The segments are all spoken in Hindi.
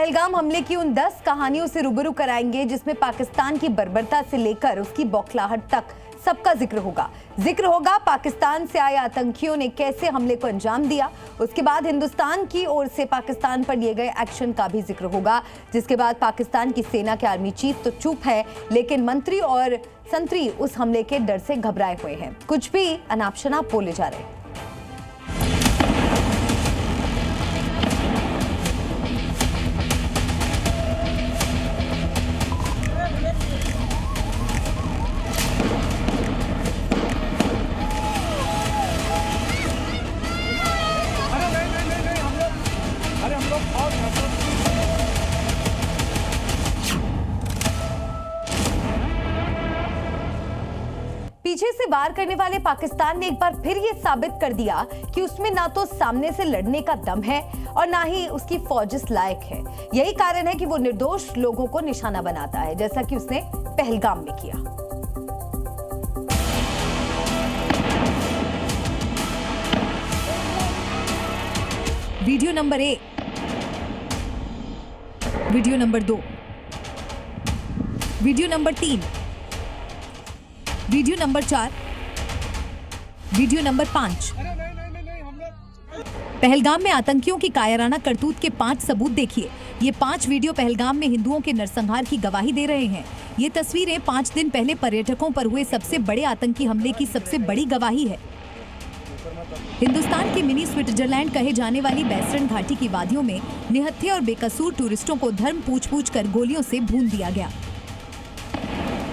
पहलगाम हमले की उन 10 कहानियों से रूबरू कराएंगे जिसमें पाकिस्तान की बर्बरता से लेकर उसकी बौखलाहट तक सबका जिक्र होगा। पाकिस्तान से आए आतंकियों ने कैसे हमले को अंजाम दिया, उसके बाद हिंदुस्तान की ओर से पाकिस्तान पर लिए गए एक्शन का भी जिक्र होगा। जिसके बाद पाकिस्तान की सेना के आर्मी चीफ तो चुप है, लेकिन मंत्री और संतरी उस हमले के डर से घबराए हुए हैं, कुछ भी अनाप शनाप बोले जा रहे हैं। पीछे से वार करने वाले पाकिस्तान ने एक बार फिर ये साबित कर दिया कि उसमें ना तो सामने से लड़ने का दम है और ना ही उसकी फौज इस लायक है। यही कारण है कि वो निर्दोष लोगों को निशाना बनाता है, जैसा कि उसने पहलगाम में किया। Video number 1, video number 2, video number 3, video number 4, video number 5। Pahalgam में आतंकियों की कायराना करतूत के 5 सबूत देखिए। ये 5 वीडियो पहलगाम में हिंदुओं के नरसंहार की गवाही दे रहे हैं। ये तस्वीरें 5 दिन पहले पर्यटकों पर हुए सबसे बड़े आतंकी हमले की सबसे बड़ी गवाही है। हिंदुस्तान की मिनी स्विट्जरलैंड कहे जाने वाली बैसरन घाटी की वादियों में निहत्थे और बेकसूर टूरिस्टों को धर्म पूछ कर गोलियों से भून दिया गया।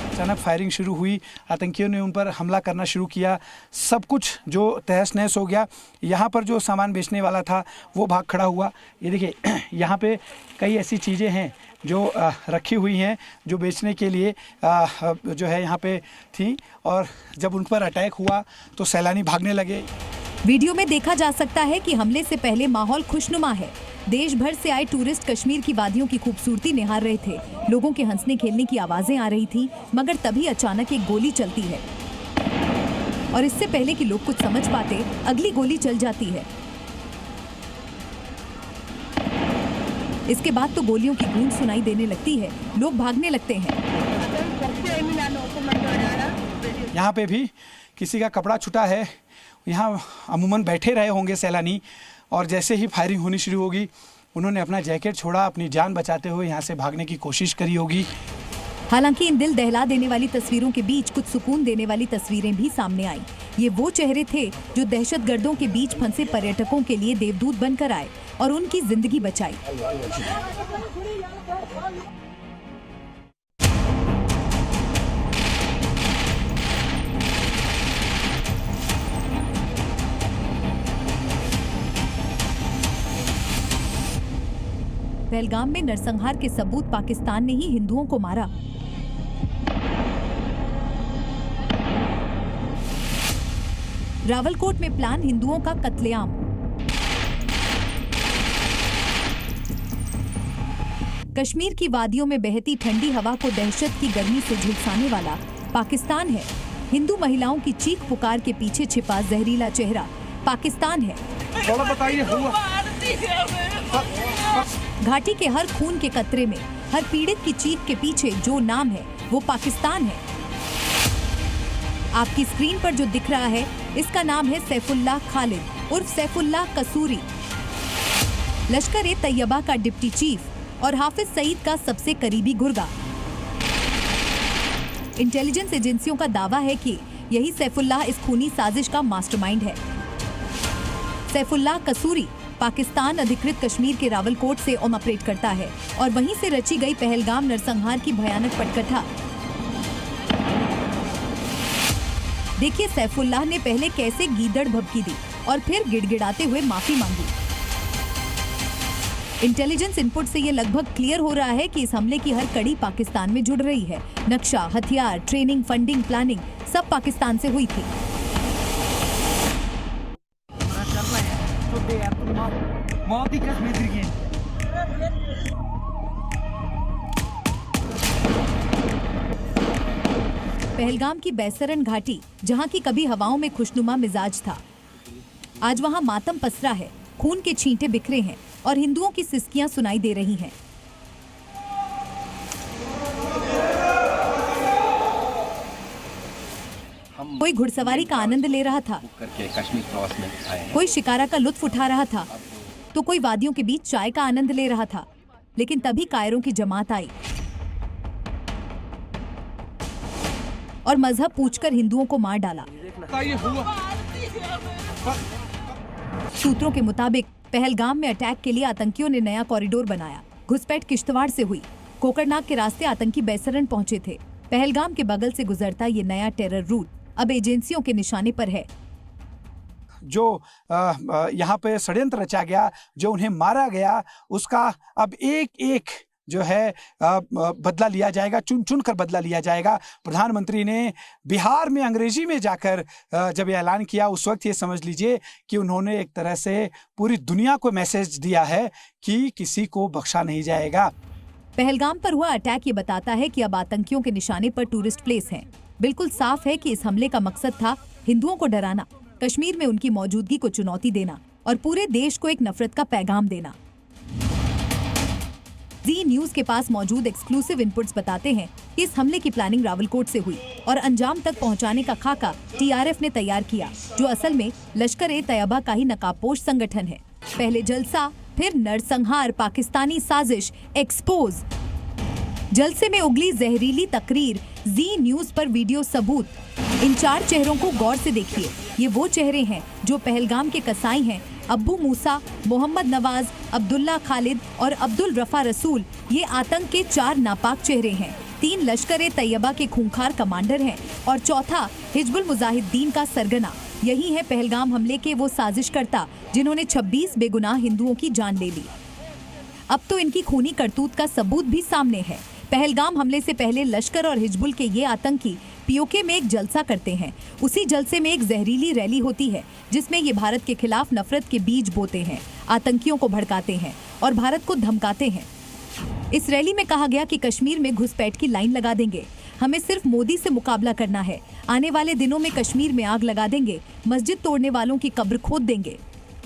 अचानक फायरिंग शुरू हुई, आतंकियों ने उन पर हमला करना शुरू किया, सब कुछ जो तहस नहस हो गया। यहाँ पर जो सामान बेचने वाला था वो भाग खड़ा हुआ। ये देखिए यहाँ पे कई ऐसी चीज़ें हैं जो रखी हुई हैं जो बेचने के लिए जो है यहाँ पे थी, और जब उन पर अटैक हुआ तो सैलानी भागने लगे। वीडियो में देखा जा सकता है कि हमले से पहले माहौल खुशनुमा है। देश भर से आए टूरिस्ट कश्मीर की वादियों की खूबसूरती निहार रहे थे। लोगों के हंसने खेलने की आवाजें आ रही थी, मगर तभी अचानक एक गोली चलती है और इससे पहले कि लोग कुछ समझ पाते अगली गोली चल जाती है। इसके बाद तो गोलियों की गूंज सुनाई देने लगती है, लोग भागने लगते हैं। यहाँ पे भी किसी का कपड़ा छूटा है। यहाँ अमूमन बैठे रहे होंगे सैलानी, और जैसे ही फायरिंग होनी शुरू होगी उन्होंने अपना जैकेट छोड़ा, अपनी जान बचाते हुए यहाँ से भागने की कोशिश करी होगी। हालांकि इन दिल दहला देने वाली तस्वीरों के बीच कुछ सुकून देने वाली तस्वीरें भी सामने आई। ये वो चेहरे थे जो दहशतगर्दों के बीच फंसे पर्यटकों के लिए देवदूत बनकर आए और उनकी जिंदगी बचाई। पहलगाम में नरसंहार के सबूत पाकिस्तान ने ही हिंदुओं को मारा। रावलकोट में प्लान हिंदुओं का कत्लेआम। कश्मीर की वादियों में बहती ठंडी हवा को दहशत की गर्मी से झुलसाने वाला पाकिस्तान है। हिंदू महिलाओं की चीख पुकार के पीछे छिपा जहरीला चेहरा पाकिस्तान है। घाटी के हर खून के कतरे में, हर पीड़ित की चीख के पीछे जो नाम है वो पाकिस्तान है। आपकी स्क्रीन पर जो दिख रहा है इसका नाम है सैफुल्लाह खालिद उर्फ सैफुल्लाह कसूरी, लश्कर-ए-तैयबा का डिप्टी चीफ और हाफिज सईद का सबसे करीबी गुर्गा। इंटेलिजेंस एजेंसियों का दावा है कि यही सैफुल्लाह इस खूनी साजिश का मास्टरमाइंड है। सैफुल्लाह कसूरी पाकिस्तान अधिकृत कश्मीर के रावलकोट से ऑपरेट करता है और वहीं से रची गई पहलगाम नरसंहार की भयानक पटकथा। देखिए सैफुल्लाह ने पहले कैसे गीदड़ भभकी दी और फिर गिड़गिड़ाते हुए माफी मांगी। इंटेलिजेंस इनपुट से ये लगभग क्लियर हो रहा है कि इस हमले की हर कड़ी पाकिस्तान में जुड़ रही है। नक्शा, हथियार, ट्रेनिंग, फंडिंग, प्लानिंग सब पाकिस्तान से हुई थी। पहलगाम की बैसरन घाटी, जहां की कभी हवाओं में खुशनुमा मिजाज था, आज वहां मातम पसरा है। खून के छींटे बिखरे हैं और हिंदुओं की सिसकियां सुनाई दे रही हैं। कोई घुड़सवारी का आनंद ले रहा था, करके कश्मीर प्रवास में आए हैं। कोई शिकारा का लुत्फ उठा रहा था, तो कोई वादियों के बीच चाय का आनंद ले रहा था। लेकिन तभी कायरों की जमात आई और मजहब पूछकर हिंदुओं को मार डाला। सूत्रों के मुताबिक पहलगाम में अटैक के लिए आतंकियों ने नया कॉरिडोर बनाया। घुसपैठ किश्तवाड़ से हुई। कोकरनाग के रास्ते आतंकी बैसरन पहुंचे थे। पहलगाम के बगल से गुजरता ये नया टेरर रूट अब एजेंसियों के निशाने पर है। जो यहाँ पे षड्यंत्र रचा गया, जो उन्हें मारा गया, उसका अब एक एक जो है बदला लिया जाएगा, चुन चुन कर बदला लिया जाएगा। प्रधानमंत्री ने बिहार में अंग्रेजी में जाकर जब ये ऐलान किया, उस वक्त ये समझ लीजिए कि उन्होंने एक तरह से पूरी दुनिया को मैसेज दिया है कि किसी को बख्शा नहीं जाएगा। पहलगाम पर हुआ अटैक ये बताता है कि अब आतंकियों के निशाने पर टूरिस्ट प्लेस हैं। बिल्कुल साफ है कि इस हमले का मकसद था हिंदुओं को डराना, कश्मीर में उनकी मौजूदगी को चुनौती देना और पूरे देश को एक नफरत का पैगाम देना। जी न्यूज के पास मौजूद एक्सक्लूसिव इनपुट्स बताते हैं कि इस हमले की प्लानिंग रावलकोट से हुई और अंजाम तक पहुंचाने का खाका टीआरएफ ने तैयार किया, जो असल में लश्कर-ए-तैयबा का ही नकाबपोश संगठन है। पहले जलसा, फिर नरसंहार, पाकिस्तानी साजिश एक्सपोज। जलसे में उगली जहरीली तकरीर, जी न्यूज पर वीडियो सबूत। इन 4 चेहरों को गौर से देखिए। ये वो चेहरे हैं जो पहलगाम के कसाई हैं। अब्बू मूसा, मोहम्मद नवाज, अब्दुल्ला खालिद और अब्दुल रफा रसूल ये आतंक के 4 नापाक चेहरे हैं। 3 लश्कर-ए-तैयबा के खूंखार कमांडर हैं और चौथा हिजबुल मुजाहिदीन का सरगना। यही है पहलगाम हमले के वो साजिशकर्ता जिन्होंने 26 बेगुनाह हिंदुओं की जान ले ली। अब तो इनकी खूनी करतूत का सबूत भी सामने है। पहलगाम हमले से पहले लश्कर और हिजबुल के ये आतंकी पीओके में एक जलसा करते हैं। उसी जलसे में एक जहरीली रैली होती है जिसमें ये भारत के खिलाफ नफरत के बीज बोते हैं, आतंकियों को भड़काते हैं और भारत को धमकाते हैं। इस रैली में कहा गया कि कश्मीर में घुसपैठ की लाइन लगा देंगे, हमें सिर्फ मोदी से मुकाबला करना है, आने वाले दिनों में कश्मीर में आग लगा देंगे, मस्जिद तोड़ने वालों की कब्र खोद देंगे।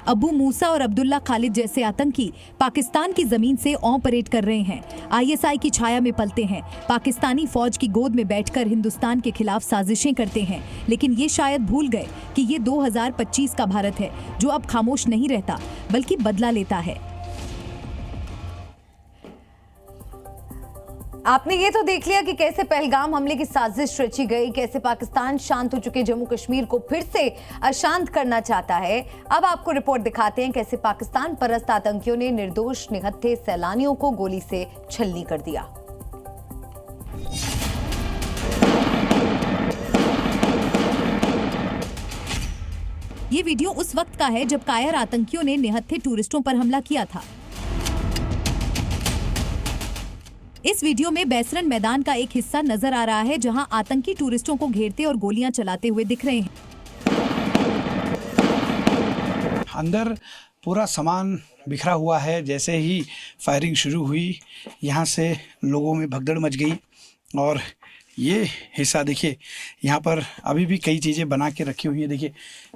अब्बू मूसा और अब्दुल्ला खालिद जैसे आतंकी पाकिस्तान की जमीन से ऑपरेट कर रहे हैं, आईएसआई की छाया में पलते हैं, पाकिस्तानी फौज की गोद में बैठकर हिंदुस्तान के खिलाफ साजिशें करते हैं। लेकिन ये शायद भूल गए कि ये 2025 का भारत है जो अब खामोश नहीं रहता बल्कि बदला लेता है। आपने ये तो देख लिया कि कैसे पहलगाम हमले की साजिश रची गई, कैसे पाकिस्तान शांत हो चुके जम्मू कश्मीर को फिर से अशांत करना चाहता है। अब आपको रिपोर्ट दिखाते हैं कैसे पाकिस्तान परस्त आतंकियों ने निर्दोष निहत्थे सैलानियों को गोली से छलनी कर दिया। ये वीडियो उस वक्त का है जब कायर आतंकियों ने निहत्थे टूरिस्टों पर हमला किया था। इस वीडियो में बैसरन मैदान का एक हिस्सा नजर आ रहा है जहां आतंकी टूरिस्टों को घेरते और गोलियां चलाते हुए दिख रहे हैं। अंदर पूरा सामान बिखरा हुआ है। जैसे ही फायरिंग शुरू हुई, यहाँ से लोगों में भगदड़ मच गई और ये हिस्सा देखिए, यहाँ पर अभी भी कई चीज़ें बना के रखी हुई हैं। देखिए,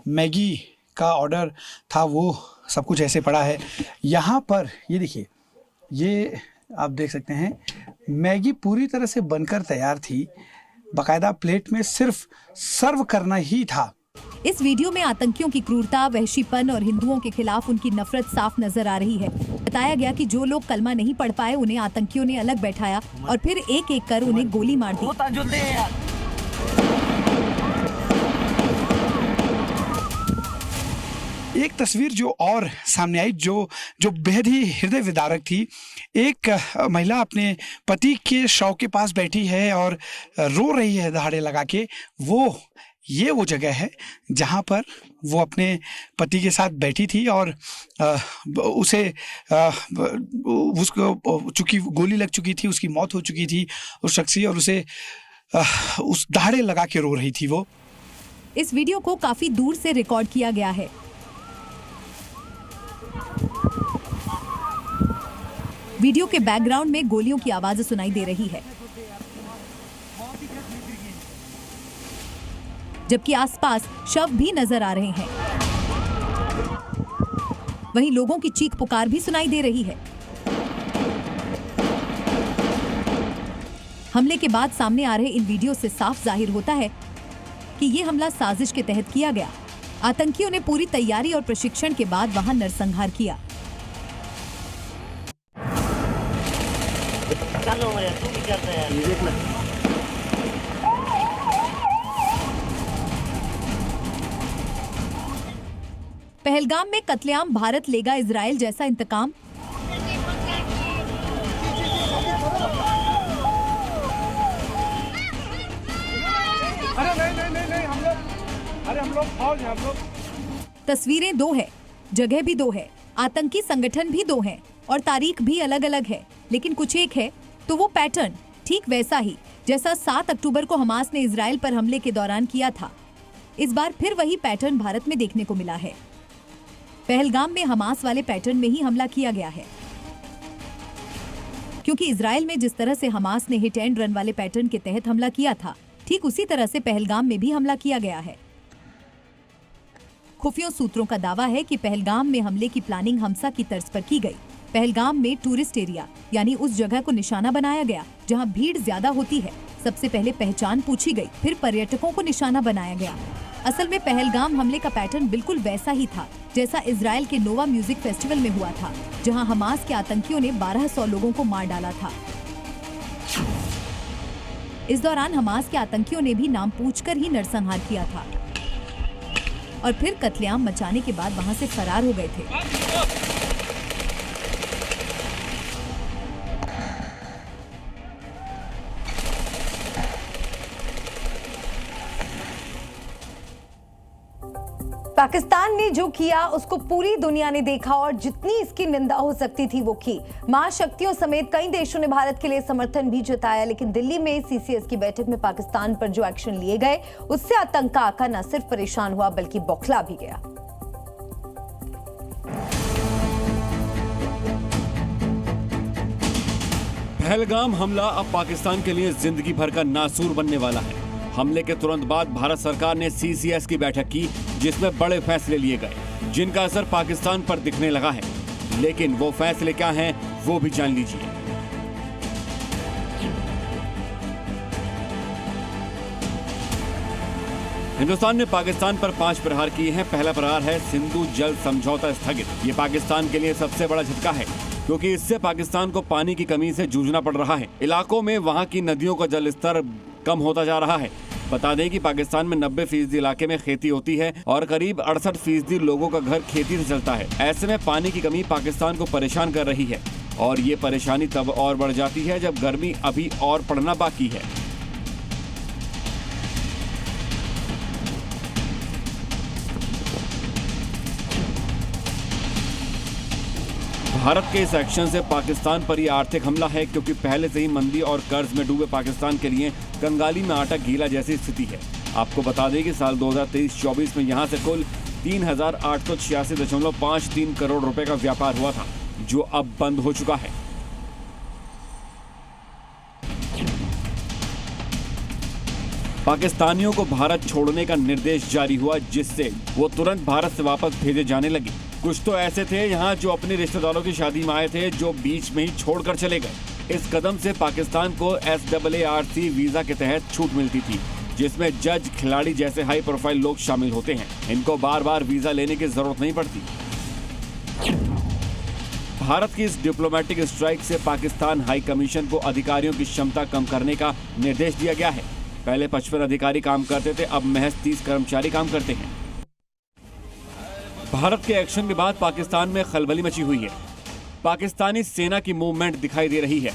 मैगी का ऑर्डर था, वो सब कुछ ऐसे पड़ा है। यहाँ पर ये देखिए, ये आप देख सकते हैं, मैगी पूरी तरह से बनकर तैयार थी, बाकायदा प्लेट में सिर्फ सर्व करना ही था। इस वीडियो में आतंकियों की क्रूरता, वहशीपन और हिंदुओं के खिलाफ उनकी नफरत साफ नजर आ रही है। बताया गया कि जो लोग कलमा नहीं पढ़ पाए उन्हें आतंकियों ने अलग बैठाया और फिर एक एक कर उन्हें गोली मार दी। एक तस्वीर जो और सामने आई, जो बेहद ही हृदय विदारक थी। एक महिला अपने पति के शव के पास बैठी है और रो रही है दहाड़े लगा के। वो जगह है जहाँ पर वो अपने पति के साथ बैठी थी और उसको चूंकि गोली लग चुकी थी, उसकी मौत हो चुकी थी उस शख्स की, और उसे उस दहाड़े लगा के रो रही थी वो। इस वीडियो को काफी दूर से रिकॉर्ड किया गया है। वीडियो के बैकग्राउंड में गोलियों की आवाज सुनाई दे रही है, जबकि आसपास शव भी नजर आ रहे हैं। वहीं लोगों की चीख पुकार भी सुनाई दे रही है। हमले के बाद सामने आ रहे इन वीडियो से साफ जाहिर होता है कि ये हमला साजिश के तहत किया गया। आतंकियों ने पूरी तैयारी और प्रशिक्षण के बाद वहां नरसंहार किया। पहलगाम में कत्लेआम, भारत लेगा इजराइल जैसा इंतकाम। हम लोग फौज हैं, हम लोग। तस्वीरें दो है, जगह भी दो है, आतंकी संगठन भी दो हैं और तारीख भी अलग अलग है, लेकिन कुछ एक है तो वो पैटर्न ठीक वैसा ही जैसा 7 अक्टूबर को हमास ने इजराइल पर हमले के दौरान किया था। इस बार फिर वही पैटर्न भारत में देखने को मिला है। पहलगाम में हमास वाले पैटर्न में ही हमला किया गया है, क्योंकि इजराइल में जिस तरह से हमास ने हिट एंड रन वाले पैटर्न के तहत हमला किया था, ठीक उसी तरह से पहलगाम में भी हमला किया गया है। खुफिया सूत्रों का दावा है कि पहलगाम में हमले की प्लानिंग हमसा की तर्ज पर की गई। पहलगाम में टूरिस्ट एरिया यानी उस जगह को निशाना बनाया गया जहां भीड़ ज्यादा होती है। सबसे पहले पहचान पूछी गई, फिर पर्यटकों को निशाना बनाया गया। असल में पहलगाम हमले का पैटर्न बिल्कुल वैसा ही था जैसा इजराइल के नोवा म्यूजिक फेस्टिवल में हुआ था, जहां हमास के आतंकियों ने 1200 लोगों को मार डाला था। इस दौरान हमास के आतंकियों ने भी नाम पूछकर ही नरसंहार किया था और फिर कत्लेआम मचाने के बाद वहां से फरार हो गए थे। पाकिस्तान ने जो किया उसको पूरी दुनिया ने देखा और जितनी इसकी निंदा हो सकती थी वो की। महाशक्तियों समेत कई देशों ने भारत के लिए समर्थन भी जताया, लेकिन दिल्ली में सीसीएस की बैठक में पाकिस्तान पर जो एक्शन लिए गए उससे आतंक का आका न सिर्फ परेशान हुआ बल्कि बौखला भी गया। पहलगाम हमला अब पाकिस्तान के लिए जिंदगी भर का नासूर बनने वाला है। हमले के तुरंत बाद भारत सरकार ने सीसीएस की बैठक की, जिसमें बड़े फैसले लिए गए जिनका असर पाकिस्तान पर दिखने लगा है। लेकिन वो फैसले क्या हैं, वो भी जान लीजिए। हिंदुस्तान ने पाकिस्तान पर 5 प्रहार किए हैं। पहला प्रहार है सिंधु जल समझौता स्थगित। ये पाकिस्तान के लिए सबसे बड़ा झटका है, क्योंकि इससे पाकिस्तान को पानी की कमी से जूझना पड़ रहा है। इलाकों में वहां की नदियों का जल स्तर कम होता जा रहा है। बता दें कि पाकिस्तान में 90% इलाके में खेती होती है और करीब 68% लोगों का घर खेती से चलता है। ऐसे में पानी की कमी पाकिस्तान को परेशान कर रही है और ये परेशानी तब और बढ़ जाती है जब गर्मी अभी और पड़ना बाकी है। भारत के इस एक्शन से पाकिस्तान पर यह आर्थिक हमला है, क्योंकि पहले से ही मंदी और कर्ज में डूबे पाकिस्तान के लिए कंगाली में आटा गीला जैसी स्थिति है। आपको बता दें कि साल 2023-24 में यहां से कुल 3,886.53 करोड़ रुपए का व्यापार हुआ था, जो अब बंद हो चुका है। पाकिस्तानियों को भारत छोड़ने का निर्देश जारी हुआ, जिससे वो तुरंत भारत से वापस भेजे जाने लगे। कुछ तो ऐसे थे यहाँ जो अपने रिश्तेदारों की शादी में आए थे, जो बीच में ही छोड़कर चले गए। इस कदम से पाकिस्तान को SAARC वीजा के तहत छूट मिलती थी, जिसमें जज, खिलाड़ी जैसे हाई प्रोफाइल लोग शामिल होते हैं। इनको बार बार वीजा लेने की जरूरत नहीं पड़ती। भारत की इस डिप्लोमेटिक स्ट्राइक से पाकिस्तान हाई कमीशन को अधिकारियों की क्षमता कम करने का निर्देश दिया गया है। पहले 55 अधिकारी काम करते थे, अब महज 30 कर्मचारी काम करते हैं। भारत के एक्शन के बाद पाकिस्तान में खलबली मची हुई है। पाकिस्तानी सेना की मूवमेंट दिखाई दे रही है।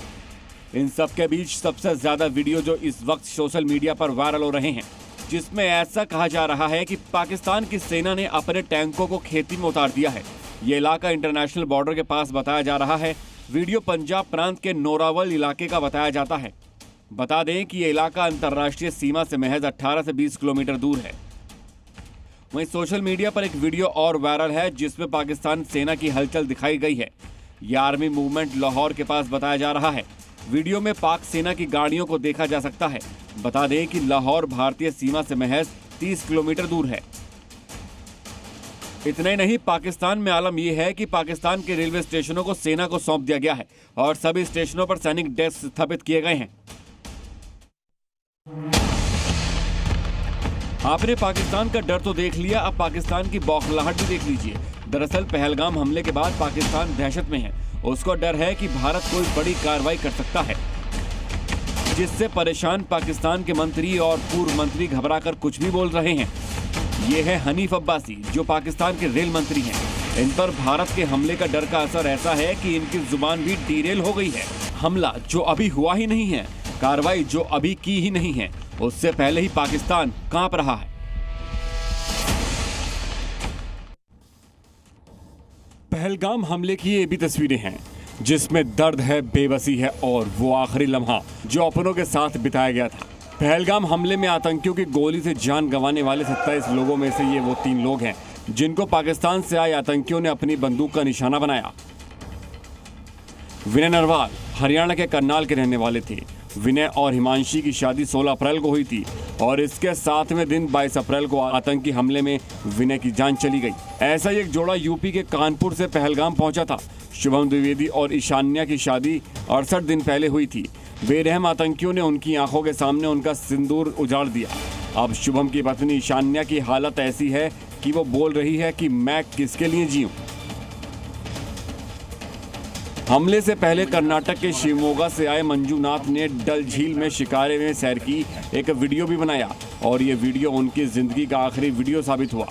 इन सब के बीच सबसे ज्यादा वीडियो जो इस वक्त सोशल मीडिया पर वायरल हो रहे हैं, जिसमें ऐसा कहा जा रहा है कि पाकिस्तान की सेना ने अपने टैंकों को खेती में उतार दिया है। ये इलाका इंटरनेशनल बॉर्डर के पास बताया जा रहा है। वीडियो पंजाब प्रांत के नोरावल इलाके का बताया जाता है। बता दें कि ये इलाका अंतर्राष्ट्रीय सीमा से महज 18 से 20 किलोमीटर दूर है। वहीं सोशल मीडिया पर एक वीडियो और वायरल है, जिसमें पाकिस्तान सेना की हलचल दिखाई गई है। यह आर्मी मूवमेंट लाहौर के पास बताया जा रहा है। वीडियो में पाक सेना की गाड़ियों को देखा जा सकता है। बता दें कि लाहौर भारतीय सीमा से महज 30 किलोमीटर दूर है। इतना ही नहीं, पाकिस्तान में आलम यह है कि पाकिस्तान के रेलवे स्टेशनों को सेना को सौंप दिया गया है और सभी स्टेशनों पर सैनिक डेस्क स्थापित किए गए हैं। आपने पाकिस्तान का डर तो देख लिया, अब पाकिस्तान की बौखलाहट भी देख लीजिए। दरअसल पहलगाम हमले के बाद पाकिस्तान दहशत में है। उसको डर है कि भारत कोई बड़ी कार्रवाई कर सकता है, जिससे परेशान पाकिस्तान के मंत्री और पूर्व मंत्री घबराकर कुछ भी बोल रहे हैं। ये है हनीफ अब्बासी, जो पाकिस्तान के रेल मंत्री हैं। इन पर भारत के हमले का डर का असर ऐसा है कि इनकी जुबान भी डीरेल हो गई है। हमला जो अभी हुआ ही नहीं है, कार्रवाई जो अभी की ही नहीं है, उससे पहले ही पाकिस्तान कांप रहा है। पहलगाम हमले की ये भी तस्वीरें हैं जिसमें दर्द है, बेबसी है और वो आखिरी लम्हा जो अपनों के साथ बिताया गया था। पहलगाम हमले में आतंकियों की गोली से जान गंवाने वाले 27 लोगों में से ये वो 3 लोग हैं जिनको पाकिस्तान से आए आतंकियों ने अपनी बंदूक का निशाना बनाया। विनय नरवाल हरियाणा के करनाल के रहने वाले थे। विनय और हिमांशी की शादी 16 अप्रैल को हुई थी और इसके 7वें दिन 22 अप्रैल को आतंकी हमले में विनय की जान चली गई। ऐसा ही एक जोड़ा यूपी के कानपुर से पहलगाम पहुंचा था। शुभम द्विवेदी और ईशान्या की शादी 68 दिन पहले हुई थी। बेरहम आतंकियों ने उनकी आंखों के सामने उनका सिंदूर उजाड़ दिया। अब शुभम की पत्नी ईशान्या की हालत ऐसी है कि वो बोल रही है कि मैं किसके लिए जीऊं। हमले से पहले कर्नाटक के शिवमोगा से आए मंजूनाथ ने डल झील में शिकारे में सैर की एक वीडियो भी बनाया और ये वीडियो उनकी जिंदगी का आखिरी वीडियो साबित हुआ।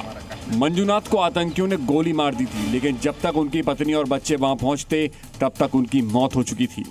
मंजूनाथ को आतंकियों ने गोली मार दी थी, लेकिन जब तक उनकी पत्नी और बच्चे वहां पहुंचते तब तक उनकी मौत हो चुकी थी।